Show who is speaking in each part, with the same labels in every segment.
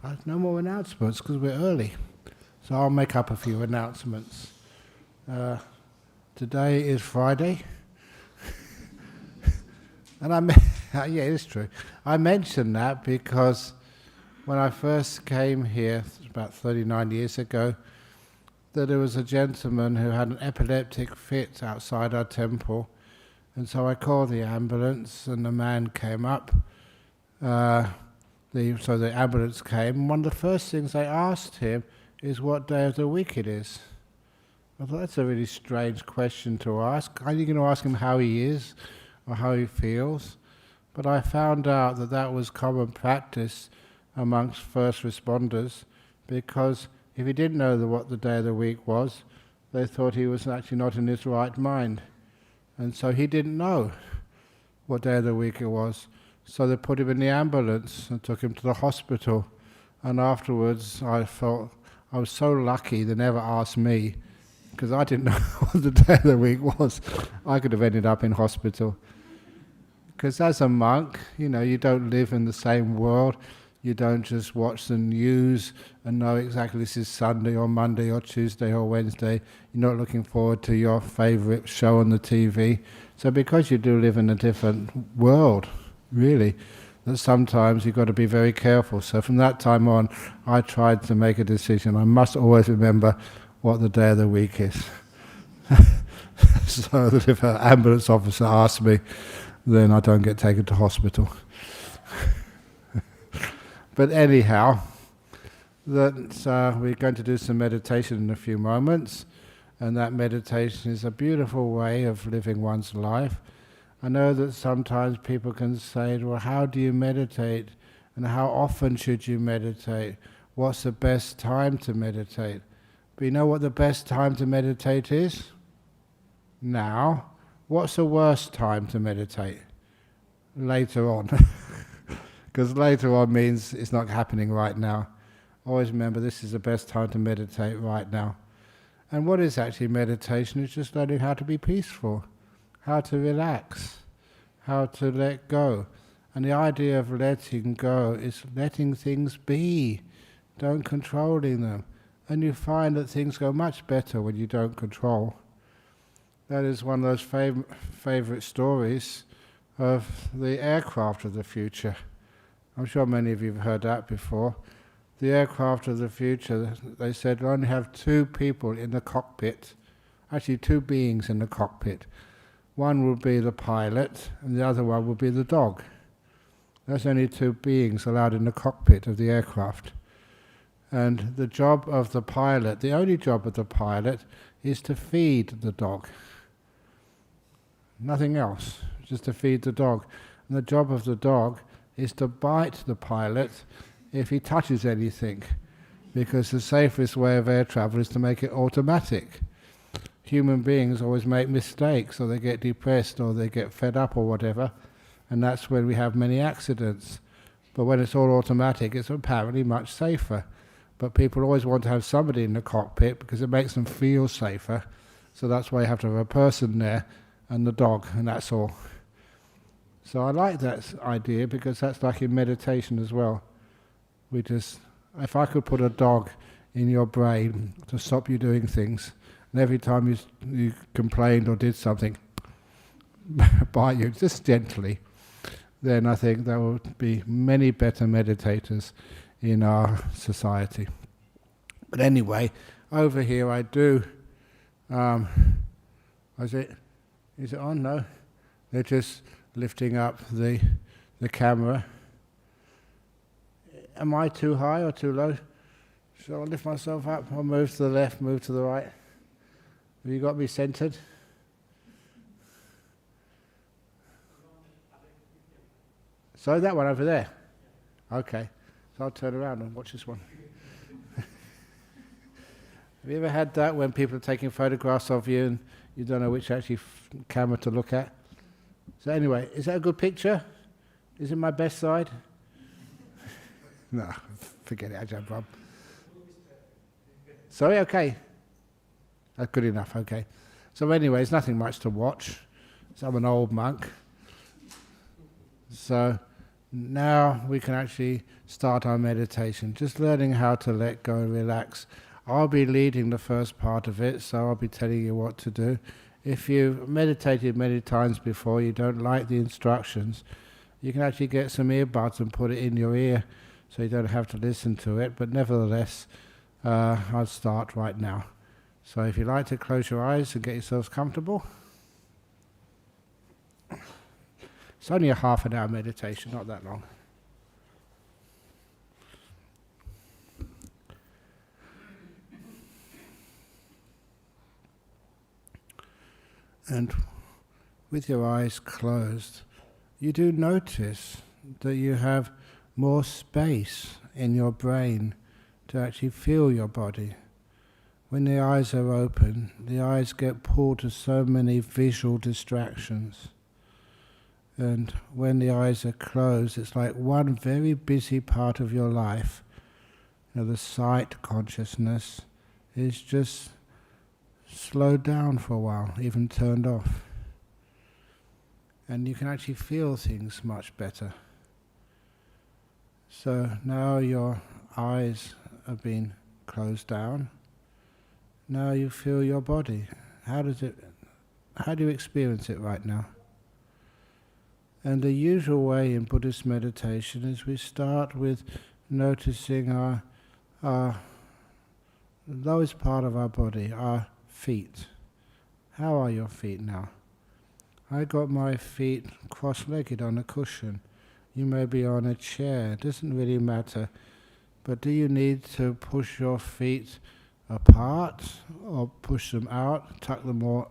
Speaker 1: No more announcements because we're early. So I'll make up a few announcements. Today is Friday. And yeah, it's true. I mentioned that because when I first came here, about 39 years ago, that there was a gentleman who had an epileptic fit outside our temple. And so I called the ambulance and the man came up. So the ambulance came, and one of the first things I asked him is what day of the week it is. I thought that's a really strange question to ask. Are you going to ask him how he is or how he feels? But I found out that that was common practice amongst first responders, because if he didn't know what the day of the week was, they thought he was actually not in his right mind. And so he didn't know what day of the week it was. So they put him in the ambulance and took him to the hospital. And afterwards I felt I was so lucky they never asked me, because I didn't know what the day of the week was. I could have ended up in hospital. Because as a monk, you don't live in the same world. You don't just watch the news and know exactly this is Sunday or Monday or Tuesday or Wednesday. You're not looking forward to your favourite show on the TV. So because you do live in a different world, really, that sometimes you've got to be very careful. So from that time on, I tried to make a decision. I must always remember what the day of the week is. So that if an ambulance officer asks me, then I don't get taken to hospital. But anyhow, we're going to do some meditation in a few moments, and that meditation is a beautiful way of living one's life. I know that sometimes people can say, well, how do you meditate, and how often should you meditate? What's the best time to meditate? But you know what the best time to meditate is? Now. What's the worst time to meditate? Later on. Because later on means it's not happening right now. Always remember, this is the best time to meditate right now. And what is actually meditation? It's just learning how to be peaceful, how to relax, how to let go. And the idea of letting go is letting things be, don't controlling them. And you find that things go much better when you don't control. That is one of those favourite stories of the aircraft of the future. I'm sure many of you have heard that before. The aircraft of the future, they said, will only have two people in the cockpit, actually two beings in the cockpit. One will be the pilot, and the other one will be the dog. There's only two beings allowed in the cockpit of the aircraft. And the job of the pilot, the only job of the pilot, is to feed the dog. Nothing else, just to feed the dog. And the job of the dog is to bite the pilot if he touches anything, because the safest way of air travel is to make it automatic. Human beings always make mistakes, or they get depressed, or they get fed up, or whatever, and that's when we have many accidents. But when it's all automatic, it's apparently much safer. But people always want to have somebody in the cockpit because it makes them feel safer, so that's why you have to have a person there and the dog, and that's all. So I like that idea, because that's like in meditation as well. If I could put a dog in your brain to stop you doing things, and every time you complained or did something, bite you just gently, then I think there would be many better meditators in our society. But anyway, over here I do. Is it on? No, they're just lifting up the camera. Am I too high or too low? Shall I lift myself up? I'll move to the left, move to the right. Have you got me centered? So that one over there? Okay. So I'll turn around and watch this one. Have you ever had that when people are taking photographs of you and you don't know which actually camera to look at? So anyway, is that a good picture? Is it my best side? No, forget it, Ajahn Brahm. Sorry, okay. That's good enough, okay. So anyway, it's nothing much to watch. So I'm an old monk. So Now we can actually start our meditation, just learning how to let go and relax. I'll be leading the first part of it, so I'll be telling you what to do. If you've meditated many times before, you don't like the instructions, you can actually get some earbuds and put it in your ear so you don't have to listen to it, but nevertheless, I'll start right now. So if you'd like to close your eyes and get yourselves comfortable. It's only a half an hour meditation, not that long. And with your eyes closed, you do notice that you have more space in your brain to actually feel your body. When the eyes are open, the eyes get pulled to so many visual distractions. And when the eyes are closed, it's like one very busy part of your life, the sight consciousness, is just slowed down for a while, even turned off. And you can actually feel things much better. So now your eyes have been closed down. Now you feel your body. How do you experience it right now? And the usual way in Buddhist meditation is we start with noticing our lowest part of our body, our feet. How are your feet now? I got my feet cross-legged on a cushion. You may be on a chair, it doesn't really matter. But do you need to push your feet apart or push them out, tuck them more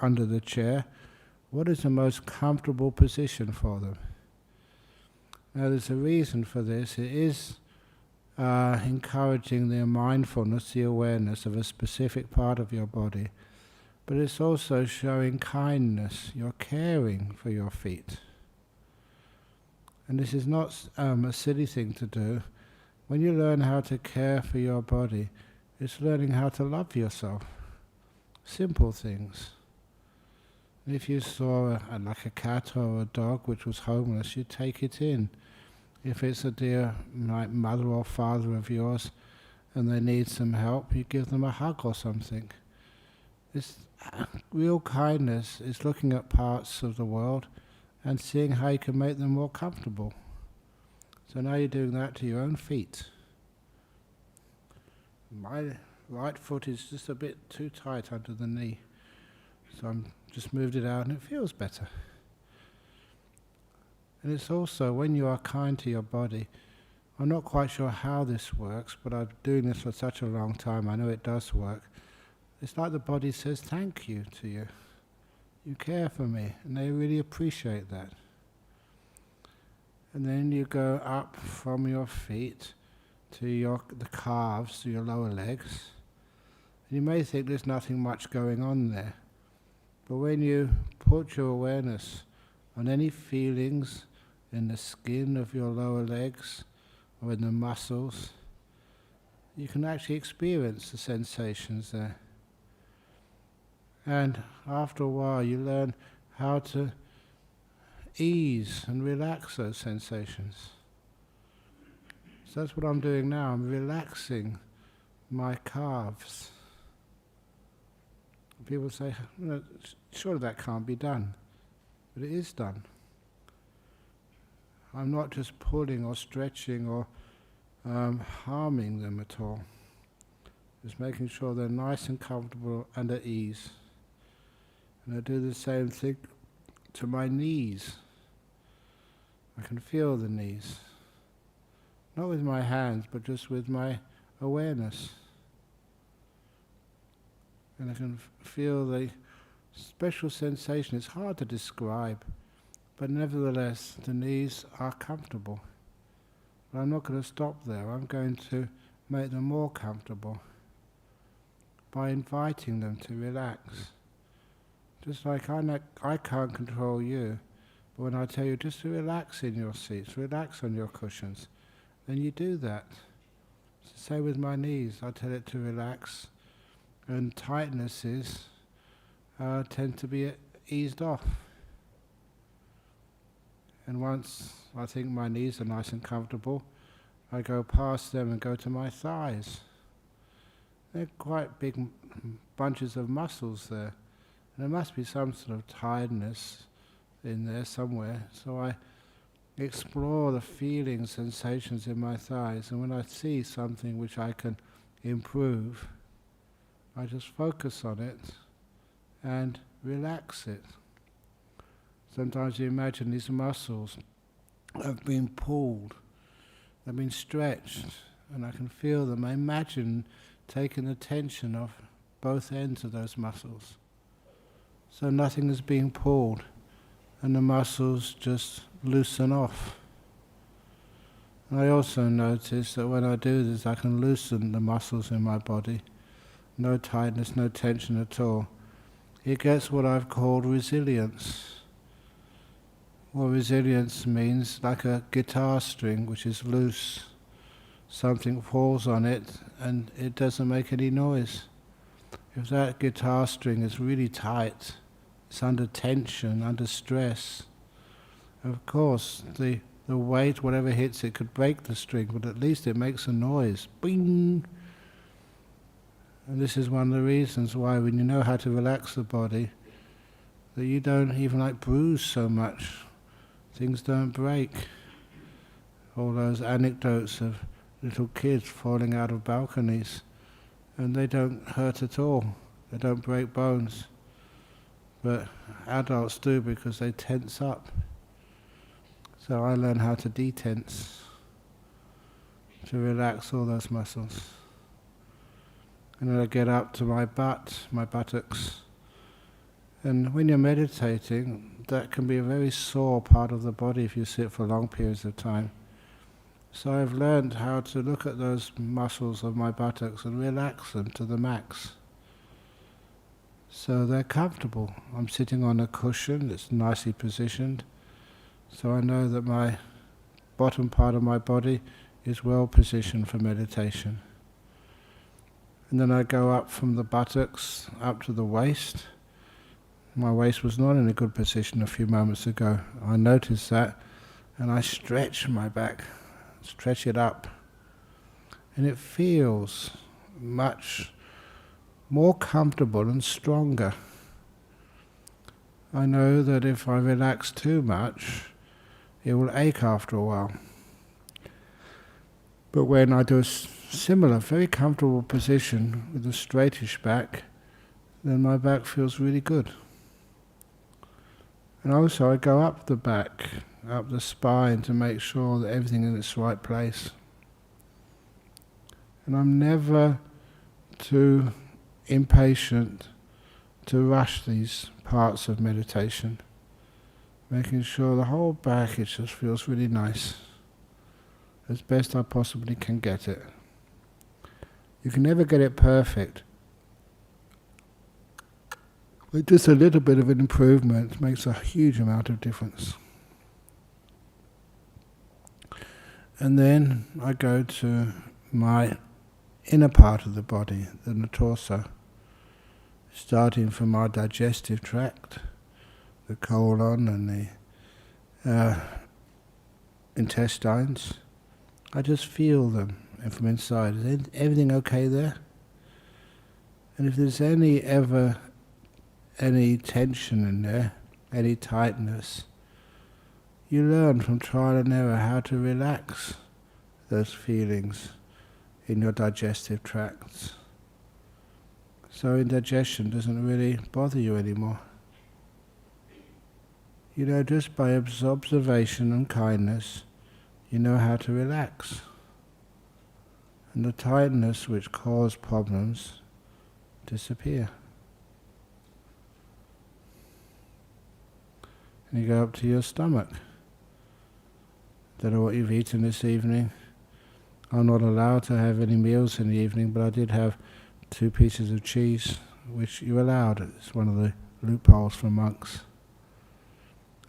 Speaker 1: under the chair? What is the most comfortable position for them? Now there's a reason for this. It is encouraging the mindfulness, the awareness of a specific part of your body. But it's also showing kindness. You're caring for your feet. And this is not a silly thing to do. When you learn how to care for your body, it's learning how to love yourself. Simple things. If you saw like a cat or a dog which was homeless, you'd take it in. If it's a dear like mother or father of yours and they need some help, you give them a hug or something. Real kindness is looking at parts of the world and seeing how you can make them more comfortable. So now you're doing that to your own feet. My right foot is just a bit too tight under the knee. So I'm just moved it out and it feels better. And it's also when you are kind to your body, I'm not quite sure how this works, but I've been doing this for such a long time, I know it does work. It's like the body says thank you to you. You care for me, and they really appreciate that. And then you go up from your feet to the calves, to your lower legs. And you may think there's nothing much going on there. But when you put your awareness on any feelings in the skin of your lower legs or in the muscles, you can actually experience the sensations there. And after a while you learn how to ease and relax those sensations. So that's what I'm doing now. I'm relaxing my calves. People say, surely that can't be done. But it is done. I'm not just pulling or stretching or harming them at all. Just making sure they're nice and comfortable and at ease. And I do the same thing to my knees. I can feel the knees. Not with my hands, but just with my awareness. And I can feel the special sensation. It's hard to describe, but nevertheless, the knees are comfortable. But I'm not going to stop there. I'm going to make them more comfortable by inviting them to relax. Just like I can't control you, but when I tell you just to relax in your seats, relax on your cushions, then you do that. It's the same with my knees. I tell it to relax, and tightnesses tend to be eased off. And once I think my knees are nice and comfortable, I go past them and go to my thighs. They're quite big bunches of muscles there. And there must be some sort of tiredness in there somewhere. So I explore the feelings, sensations in my thighs, and when I see something which I can improve, I just focus on it and relax it. Sometimes you imagine these muscles have been pulled, they've been stretched, and I can feel them. I imagine taking the tension off both ends of those muscles. So nothing is being pulled, and the muscles just loosen off. And I also notice that when I do this, I can loosen the muscles in my body. No tightness, no tension at all. It gets what I've called resilience. Well, resilience means like a guitar string which is loose. Something falls on it and it doesn't make any noise. If that guitar string is really tight, it's under tension, under stress, of course the weight, whatever hits it, could break the string, but at least it makes a noise. Bing! And this is one of the reasons why when you know how to relax the body, that you don't even bruise so much. Things don't break. All those anecdotes of little kids falling out of balconies, and they don't hurt at all. They don't break bones. But adults do because they tense up. So I learn how to detense, to relax all those muscles. And then I get up to my butt, my buttocks. And when you're meditating, that can be a very sore part of the body if you sit for long periods of time. So I've learned how to look at those muscles of my buttocks and relax them to the max. So they're comfortable. I'm sitting on a cushion that's nicely positioned, so I know that my bottom part of my body is well positioned for meditation. And then I go up from the buttocks up to the waist. My waist was not in a good position a few moments ago. I noticed that, and I stretch my back, stretch it up, and it feels much more comfortable and stronger. I know that if I relax too much, it will ache after a while. But when I do a similar, very comfortable position with a straightish back, then my back feels really good. And also I go up the back, up the spine to make sure that everything is in its right place. And I'm never too impatient to rush these parts of meditation, making sure the whole back, it just feels really nice, as best I possibly can get it. You can never get it perfect, but just a little bit of an improvement makes a huge amount of difference. And then I go to my inner part of the body, the torso, starting from our digestive tract, the colon and the intestines. I just feel them from inside. Is everything okay there? And if there's any tension in there, any tightness, you learn from trial and error how to relax those feelings in your digestive tracts. So indigestion doesn't really bother you anymore. You know, just by observation and kindness, you know how to relax. And the tightness which caused problems disappear. And you go up to your stomach. Don't know what you've eaten this evening. I'm not allowed to have any meals in the evening, but I did have 2 pieces of cheese, which you're allowed. It's one of the loopholes for monks.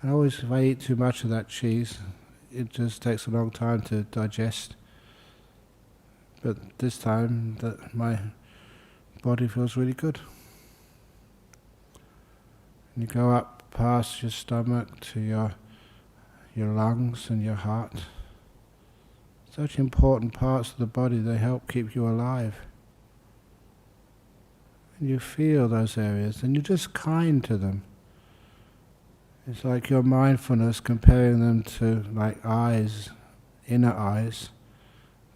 Speaker 1: And always, if I eat too much of that cheese, it just takes a long time to digest. But this time, that my body feels really good. And you go up past your stomach to your your lungs and your heart. Such important parts of the body, they help keep you alive. And you feel those areas and you're just kind to them. It's like your mindfulness, comparing them to like eyes, inner eyes.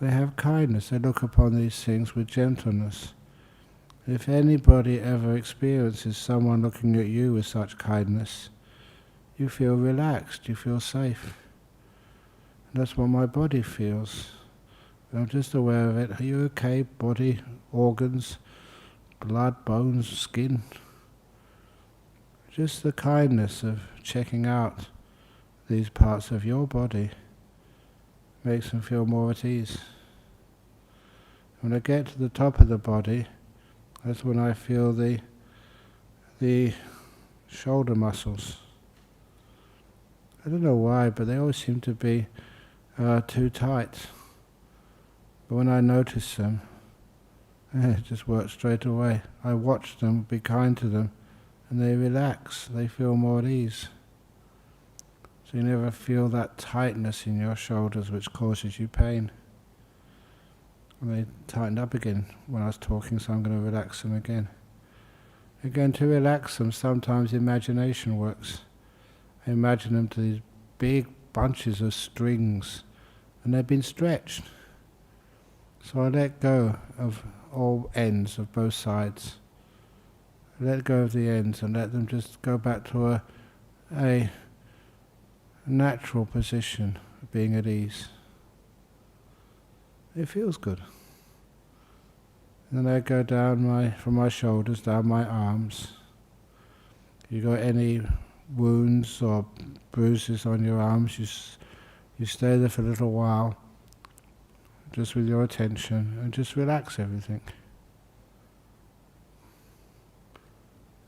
Speaker 1: They have kindness, they look upon these things with gentleness. If anybody ever experiences someone looking at you with such kindness, you feel relaxed, you feel safe. And that's what my body feels. I'm just aware of it. Are you okay? Body, organs, blood, bones, skin. Just the kindness of checking out these parts of your body makes them feel more at ease. When I get to the top of the body, that's when I feel the shoulder muscles. I don't know why, but they always seem to be too tight. But when I notice them, it just works straight away. I watch them, be kind to them, and they relax, they feel more at ease. So you never feel that tightness in your shoulders which causes you pain. And they tightened up again when I was talking, so I'm going to relax them again. Again, to relax them, sometimes imagination works. I imagine them to these big bunches of strings, and they've been stretched. So I let go of all ends of both sides. Let go of the ends and let them just go back to a natural position of being at ease. It feels good. And then I go down from my shoulders, down my arms. If you got any wounds or bruises on your arms, you stay there for a little while, just with your attention, and just relax everything.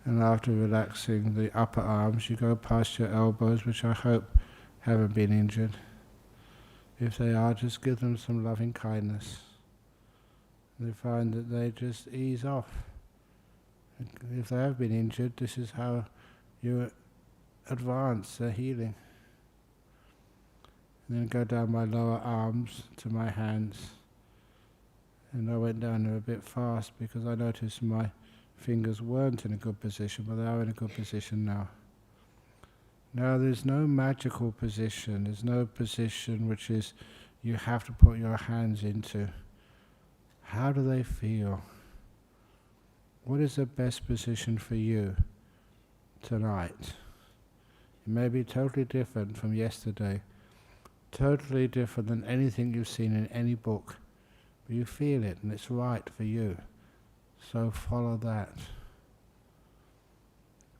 Speaker 1: And after relaxing the upper arms, you go past your elbows, which I hope haven't been injured. If they are, just give them some loving kindness. And you find that they just ease off. If they have been injured, this is how you advance their healing. And then go down my lower arms to my hands. And I went down there a bit fast because I noticed my fingers weren't in a good position, but they are in a good position now. Now there's no magical position, there's no position which is you have to put your hands into. How do they feel? What is the best position for you tonight? It may be totally different from yesterday, totally different than anything you've seen in any book, but you feel it and it's right for you. So follow that.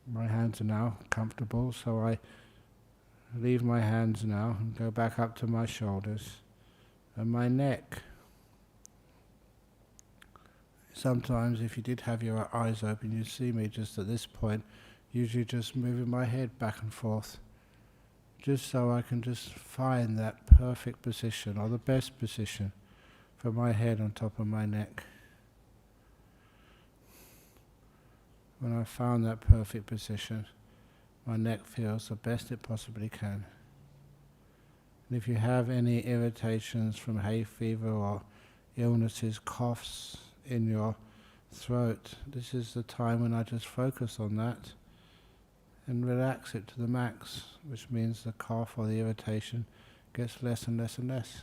Speaker 1: My hands are now comfortable, so I leave my hands now and go back up to my shoulders and my neck. Sometimes if you did have your eyes open, you'd see me just at this point, usually just moving my head back and forth, just so I can just find that perfect position, or the best position, for my head on top of my neck. When I found that perfect position, my neck feels the best it possibly can. And if you have any irritations from hay fever or illnesses, coughs in your throat, this is the time when I just focus on that and relax it to the max, which means the cough or the irritation gets less and less and less.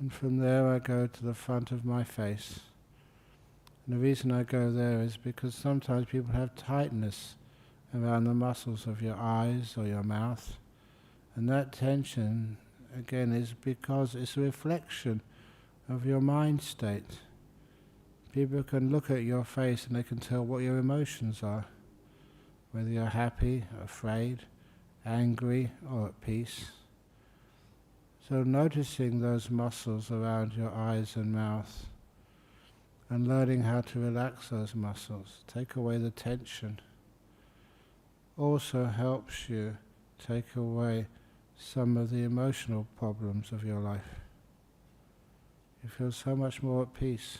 Speaker 1: And from there I go to the front of my face. And the reason I go there is because sometimes people have tightness around the muscles of your eyes or your mouth. And that tension, again, is because it's a reflection of your mind state. People can look at your face and they can tell what your emotions are, whether you're happy, afraid, angry, or at peace. So noticing those muscles around your eyes and mouth, and learning how to relax those muscles, take away the tension, also helps you take away some of the emotional problems of your life. You feel so much more at peace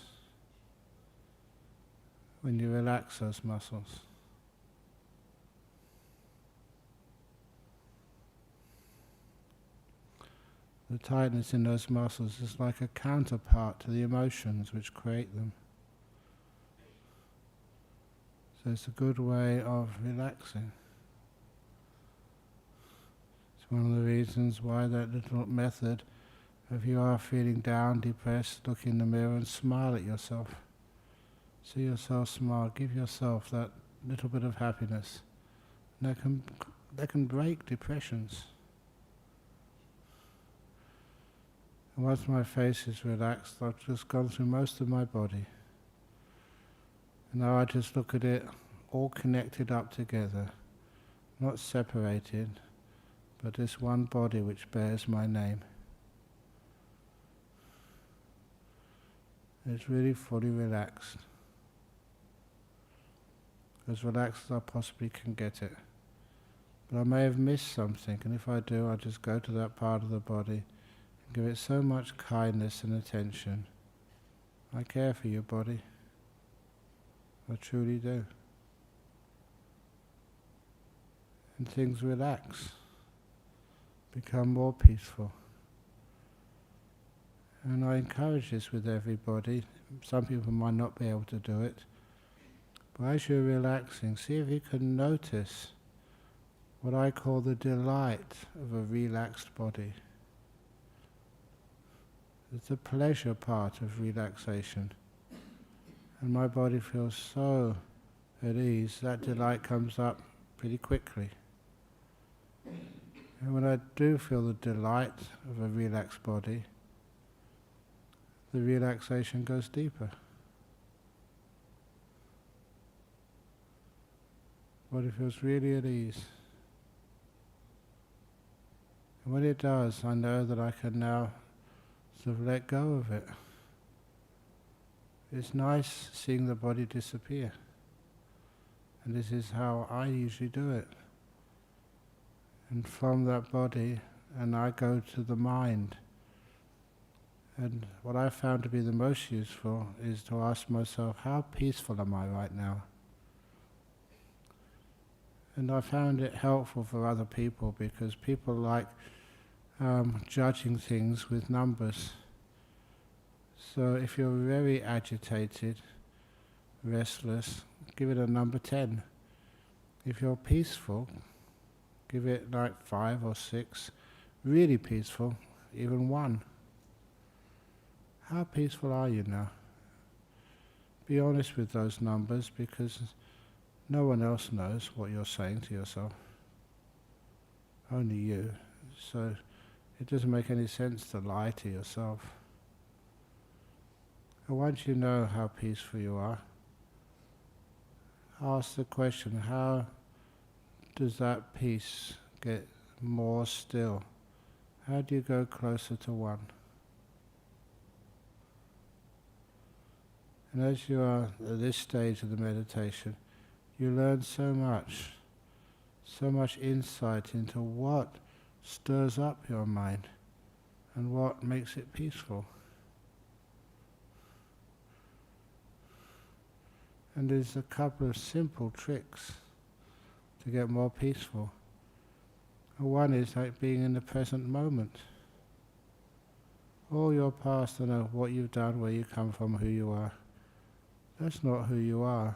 Speaker 1: when you relax those muscles. The tightness in those muscles is like a counterpart to the emotions which create them. So it's a good way of relaxing. It's one of the reasons why that little method, if you are feeling down, depressed, look in the mirror and smile at yourself. See yourself smile, give yourself that little bit of happiness. And that can break depressions. And once my face is relaxed, I've just gone through most of my body. And now I just look at it all connected up together, not separated, but this one body which bears my name. It's really fully relaxed. As relaxed as I possibly can get it. But I may have missed something, and if I do, I just go to that part of the body and give it so much kindness and attention. I care for your body. I truly do. And things relax, become more peaceful. And I encourage this with everybody. Some people might not be able to do it. But as you're relaxing, see if you can notice what I call the delight of a relaxed body. It's the pleasure part of relaxation. And my body feels so at ease, that delight comes up pretty quickly. And when I do feel the delight of a relaxed body, the relaxation goes deeper. Body feels really at ease. And when it does, I know that I can now sort of let go of it. It's nice seeing the body disappear. And this is how I usually do it. And from that body, and I go to the mind. And what I found to be the most useful is to ask myself, how peaceful am I right now? And I found it helpful for other people because people like judging things with numbers. So if you're very agitated, restless, give it a number 10. If you're peaceful, give it like 5 or 6. Really peaceful, even 1. How peaceful are you now? Be honest with those numbers because no one else knows what you're saying to yourself. Only you. So it doesn't make any sense to lie to yourself. And once you know how peaceful you are, ask the question, how does that peace get more still? How do you go closer to 1? And as you are at this stage of the meditation, you learn so much insight into what stirs up your mind and what makes it peaceful. And there's a couple of simple tricks to get more peaceful. One is like being in the present moment. All your past, I know what you've done, where you come from, who you are. That's not who you are.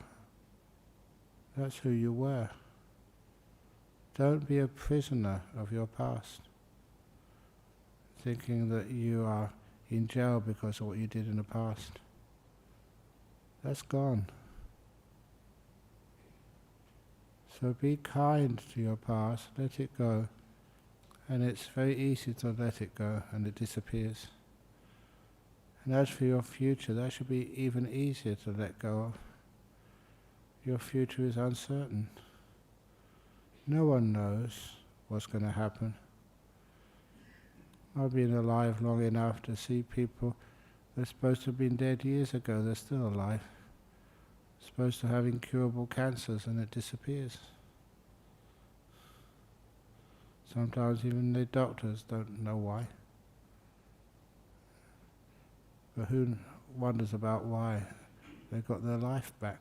Speaker 1: That's who you were. Don't be a prisoner of your past, thinking that you are in jail because of what you did in the past. That's gone. So be kind to your past, let it go, and it's very easy to let it go and it disappears. And as for your future, that should be even easier to let go of. Your future is uncertain. No one knows what's going to happen. I've been alive long enough to see people that are supposed to have been dead years ago, they're still alive. Supposed to have incurable cancers and it disappears. Sometimes even the doctors don't know why. But who wonders about why they got their life back?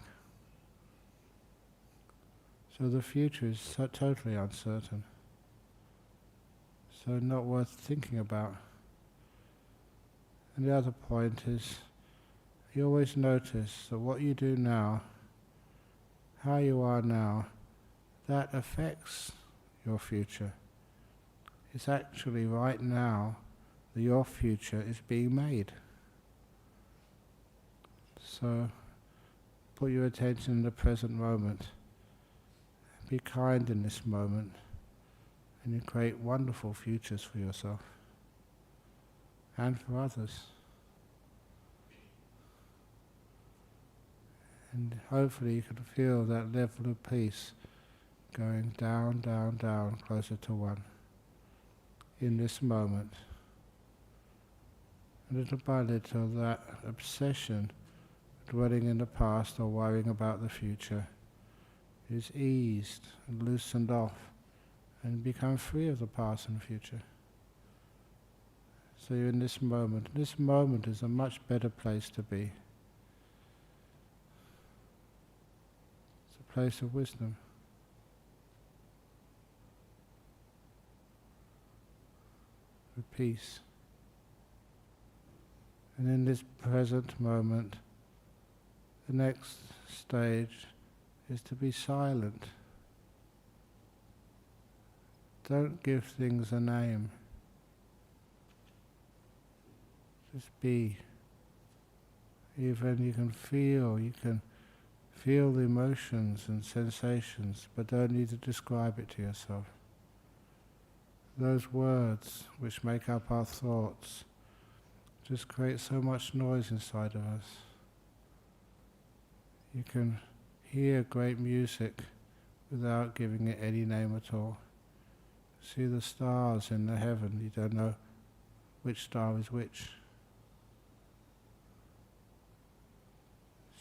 Speaker 1: So the future is totally uncertain. So not worth thinking about. And the other point is, you always notice that what you do now, how you are now, that affects your future. It's actually right now that your future is being made. So put your attention in the present moment. Be kind in this moment, and you create wonderful futures for yourself and for others. And hopefully you can feel that level of peace going down, down, down, closer to one in this moment. Little by little, that obsession, dwelling in the past or worrying about the future, is eased and loosened off and become free of the past and future. So you're in this moment. This moment is a much better place to be. It's a place of wisdom. Of peace. And in this present moment, the next stage is to be silent. Don't give things a name. Just be. Even you can feel the emotions and sensations, but don't need to describe it to yourself. Those words which make up our thoughts just create so much noise inside of us. You can hear great music without giving it any name at all. See the stars in the heaven, you don't know which star is which.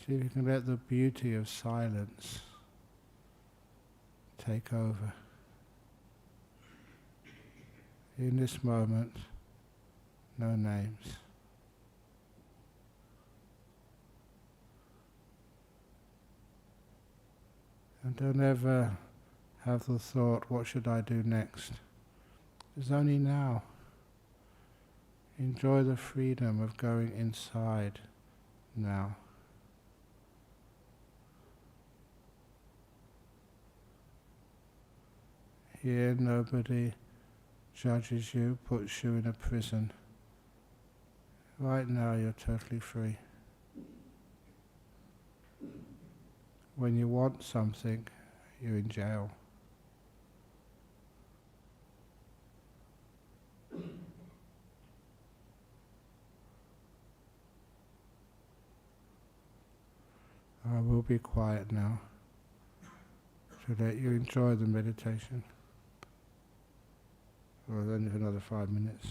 Speaker 1: See if you can let the beauty of silence take over. In this moment, no names. And don't ever have the thought, what should I do next? It's only now. Enjoy the freedom of going inside now. Here nobody judges you, puts you in a prison. Right now you're totally free. When you want something, you're in jail. I will be quiet now to let you enjoy the meditation. Or only for another 5 minutes.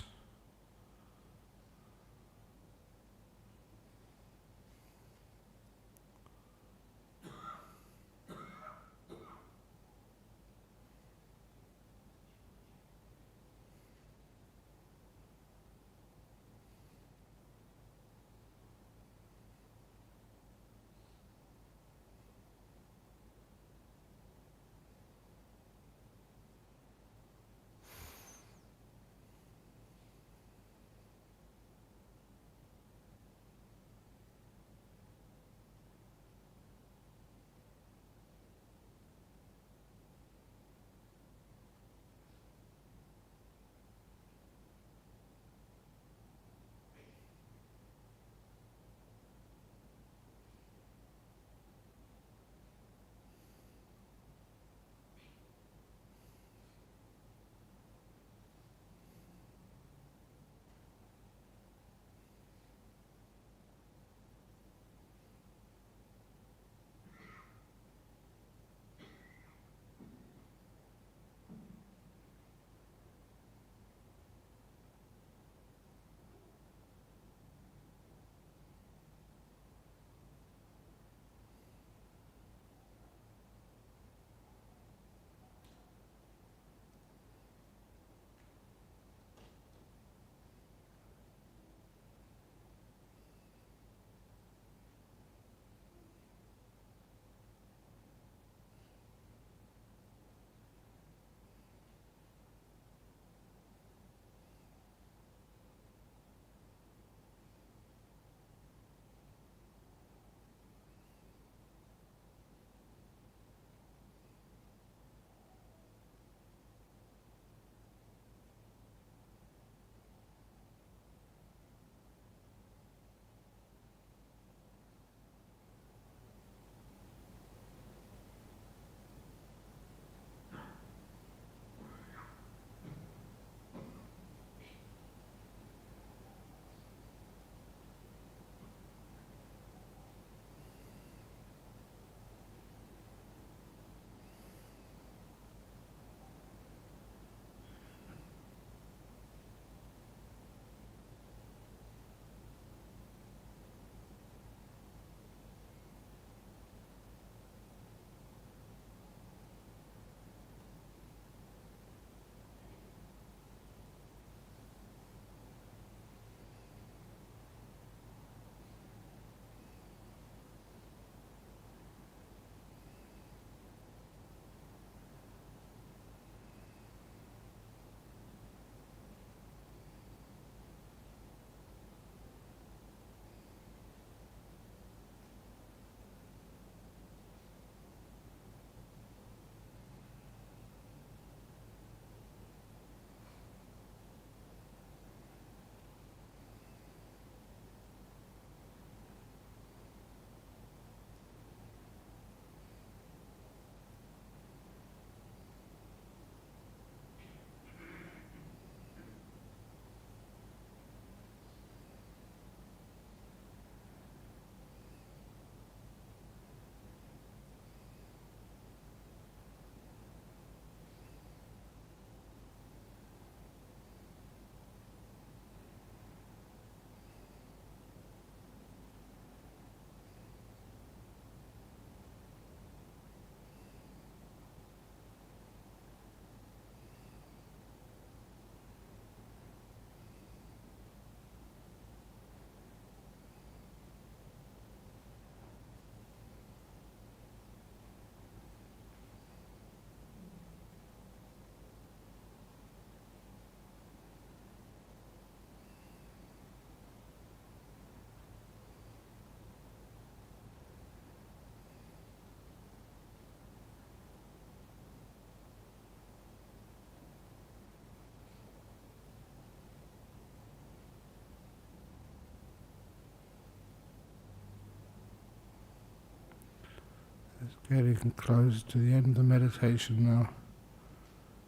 Speaker 1: Getting close to the end of the meditation now.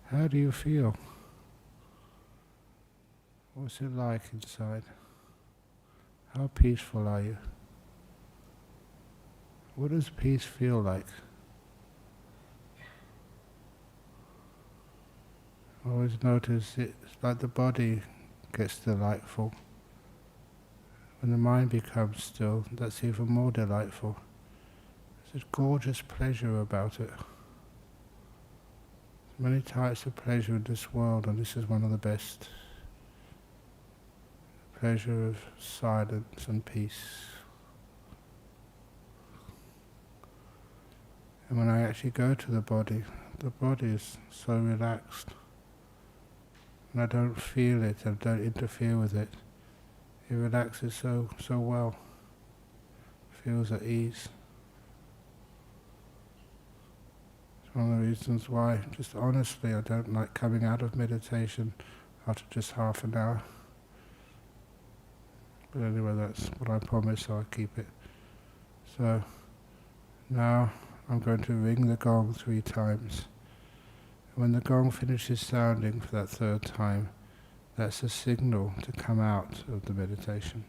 Speaker 1: How do you feel? What's it like inside? How peaceful are you? What does peace feel like? I always notice it's like the body gets delightful. When the mind becomes still, that's even more delightful. There's a gorgeous pleasure about it. Many types of pleasure in this world, and this is one of the best. The pleasure of silence and peace. And when I actually go to the body is so relaxed. And I don't feel it, I don't interfere with it. It relaxes so well. Feels at ease. It's one of the reasons why, just honestly, I don't like coming out of meditation after just half an hour. But anyway, that's what I promise, so I keep it. So, now I'm going to ring the gong 3 times. When the gong finishes sounding for that 3rd time, that's a signal to come out of the meditation.